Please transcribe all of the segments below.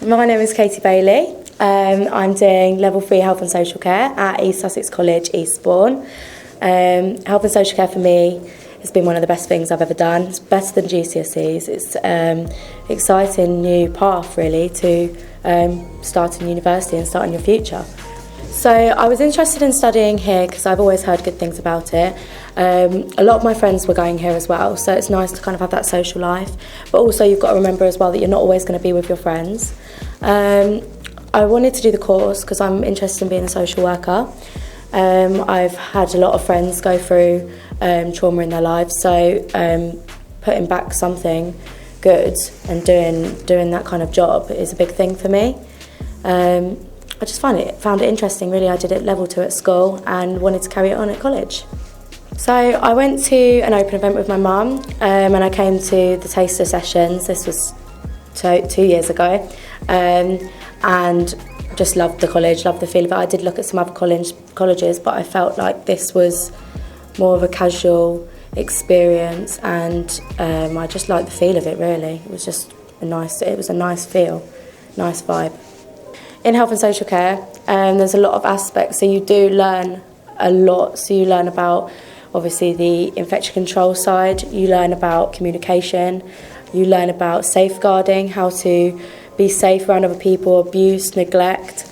My name is Katie Bailey. I'm doing Level 3 Health and Social Care at East Sussex College, Eastbourne. Health and social care for me has been one of the best things I've ever done. It's better than GCSEs. It's an exciting new path really to start in university and start in your future. So I was interested in studying here because I've always heard good things about it. A lot of my friends were going here as well, so it's nice to kind of have that social life. But also you've got to remember as well that you're not always going to be with your friends. I wanted to do the course because I'm interested in being a social worker. I've had a lot of friends go through trauma in their lives, so putting back something good and doing that kind of job is a big thing for me. I just found it interesting really. I did it level 2 at school and wanted to carry it on at college. So I went to an open event with my mum and I came to the taster sessions. This was 2 years ago and just loved the college, loved the feel of it. I did look at some other colleges, but I felt like this was more of a casual experience and I just liked the feel of it really. It was a nice feel, nice vibe. In health and social care, there's a lot of aspects, so you do learn a lot. So you learn about, obviously, the infection control side, you learn about communication, you learn about safeguarding, how to be safe around other people, abuse, neglect.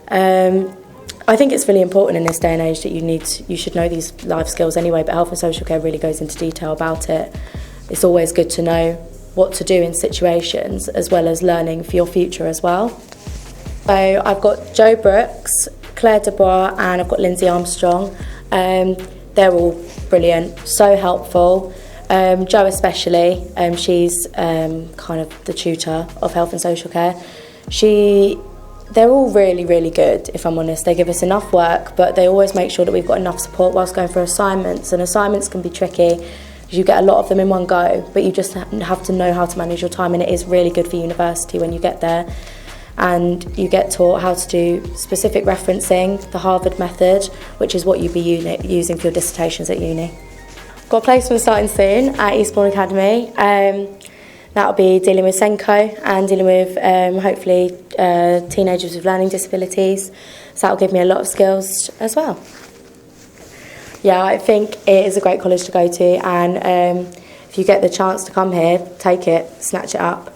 I think it's really important in this day and age that you should know these life skills anyway, but health and social care really goes into detail about it. It's always good to know what to do in situations, as well as learning for your future as well. So I've got Jo Brooks, Claire Dubois and I've got Lindsay Armstrong. They're all brilliant, so helpful. Jo especially, she's kind of the tutor of health and social care. They're all really, really good, if I'm honest. They give us enough work, but they always make sure that we've got enough support whilst going for assignments. And assignments can be tricky because you get a lot of them in one go, but you just have to know how to manage your time, and it is really good for university when you get there. And you get taught how to do specific referencing, the Harvard method, which is what you'd be using for your dissertations at uni. Got a placement starting soon at Eastbourne Academy. That'll be dealing with Senko and dealing with hopefully teenagers with learning disabilities. So that'll give me a lot of skills as well. Yeah, I think it is a great college to go to, and if you get the chance to come here, take it, snatch it up.